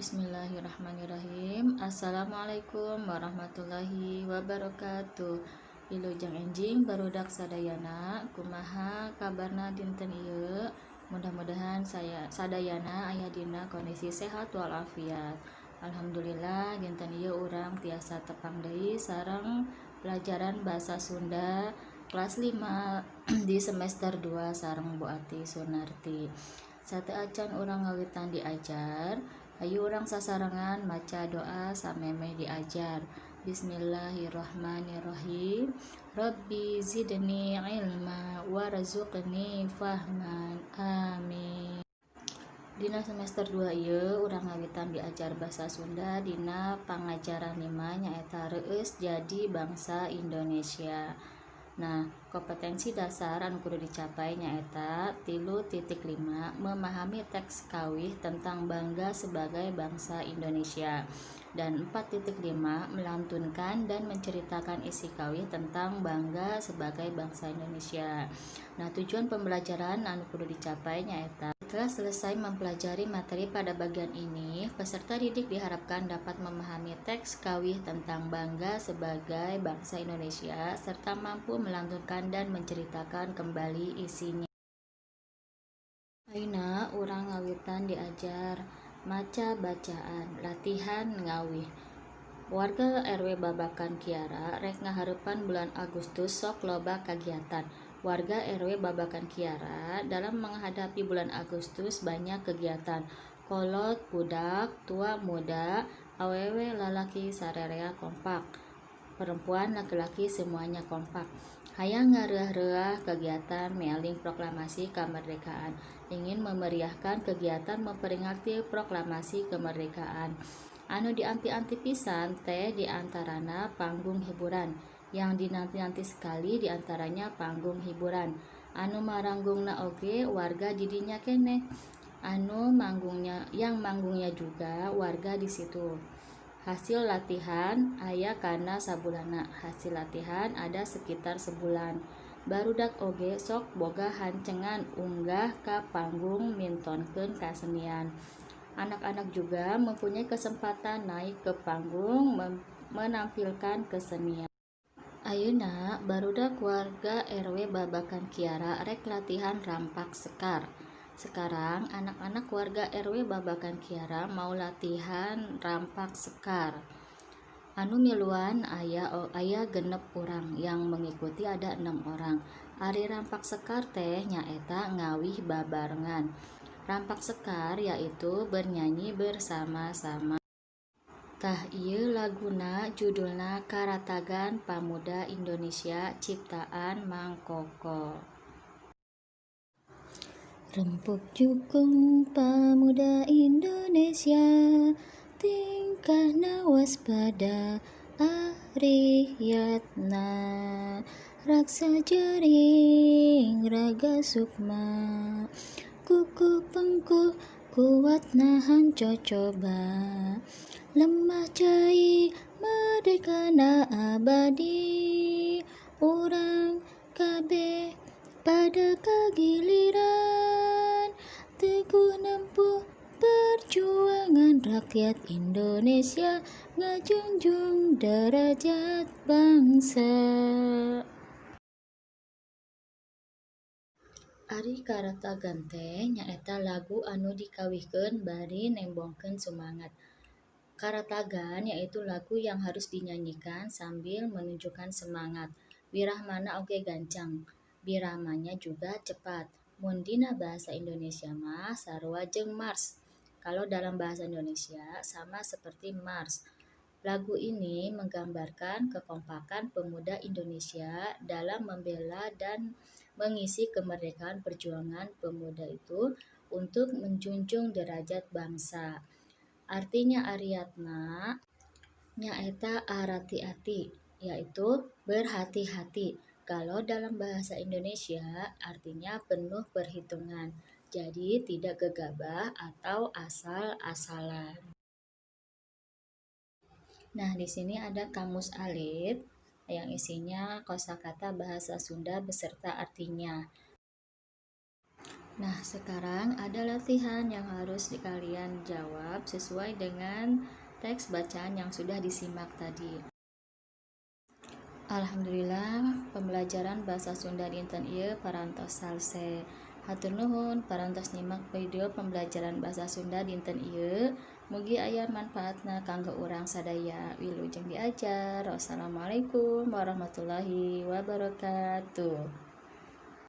Bismillahirrahmanirrahim. Assalamualaikum warahmatullahi wabarakatuh. Wilujeng enjing barudak sadayana, kumaha kabarna dinten ieu? Mudah-mudahan saya sadayana aya dina kondisi sehat walafiat. Alhamdulillah dinten ieu urang tiasa tepang deui sareng pelajaran bahasa Sunda kelas 5 di semester 2 sareng Bu Ati Sunarti. Sateacan urang ngawitan diajar, ayo orang sasarangan maca doa samemeh diajar. Bismillahirrahmanirrahim. Rabbi zidni ilma warzuqni fahman. Amin. Dina semester 2 ieu urang ngawitan diajar bahasa Sunda dina pangajaran 5 nyaeta Reus Jadi Bangsa Indonesia. Nah, kompetensi dasar anu kudu dicapai nyaeta 3.5 memahami teks kawih tentang bangga sebagai bangsa Indonesia, dan 4.5 melantunkan dan menceritakan isi kawih tentang bangga sebagai bangsa Indonesia. Nah, tujuan pembelajaran anu kudu dicapai nyaeta setelah selesai mempelajari materi pada bagian ini, peserta didik diharapkan dapat memahami teks kawih tentang bangga sebagai bangsa Indonesia serta mampu melantunkan dan menceritakan kembali isinya. Ayeuna urang ngawitan diajar maca bacaan, latihan ngawih. Warga RW Babakan Kiara rek ngahareupan bulan Agustus sok loba kagiatan. Warga RW Babakan Kiara dalam menghadapi bulan Agustus banyak kegiatan. Kolot, budak, tua muda, awewe lalaki sarerea kompak. Perempuan laki-laki semuanya kompak. Hayang ngareuah-reuah kegiatan mealing proklamasi kemerdekaan. Ingin memeriahkan kegiatan memperingati proklamasi kemerdekaan. Anu dianti-anti pisan teh diantarana panggung hiburan. Yang dinanti-nanti sekali diantaranya panggung hiburan. Anu maranggungna oge warga didinya keneh. Yang manggungnya juga warga di situ. Hasil latihan aya kana sabulana. Hasil latihan ada sekitar sebulan. Barudak oge sok boga hancengan unggah ka panggung mintonkeun kasenian. Anak-anak juga mempunyai kesempatan naik ke panggung menampilkan kesenian. Ayeuna barudak warga RW Babakan Kiara rek latihan rampak sekar. Sekarang anak-anak warga RW Babakan Kiara mau latihan rampak sekar. Anu miluan aya genep urang, yang mengikuti ada 6 orang. Ari rampak sekar teh nyaeta ngawih babarengan. Rampak sekar yaitu bernyanyi bersama-sama. Tah ieu laguna judulna Karatagan Pamuda Indonesia ciptaan Mang Koko. Rempuk jukung pamuda Indonesia, tingkahna waspada ahriyatna, raksa jering raga sukma, kuku pengkuh kuat nahan cocoba, lemah cai merdeka na abadi, urang kabeh pada kagiliran, teguh nempuh perjuangan rakyat Indonesia, ngajunjung derajat bangsa. Ari Karatagan teh nyaeta lagu anu dikawihkeun bari nembongkeun sumangat. Karatagan yaitu lagu yang harus dinyanyikan sambil menunjukkan semangat. Biramana oge gancang, biramanya juga cepat. Mun dina bahasa Indonesia mah sarua jeung mars. Kalau dalam bahasa Indonesia sama seperti mars. Lagu ini menggambarkan kekompakan pemuda Indonesia dalam membela dan mengisi kemerdekaan perjuangan pemuda itu untuk menjunjung derajat bangsa. Artinya Ariatna nyaeta arati-ati, yaitu berhati-hati. Kalau dalam bahasa Indonesia artinya penuh perhitungan. Jadi tidak gegabah atau asal-asalan. Nah, di sini ada kamus alit yang isinya kosakata bahasa Sunda beserta artinya. Nah, sekarang ada latihan yang harus kalian jawab sesuai dengan teks bacaan yang sudah disimak tadi. Alhamdulillah, pembelajaran bahasa Sunda dinten ieu parantos salse. Hatur nuhun parantos nyimak video pembelajaran bahasa Sunda dinten ieu. Mugi aya manfaatna kanggo urang sadaya. Wilujeng diajar. Wassalamualaikum warahmatullahi wabarakatuh.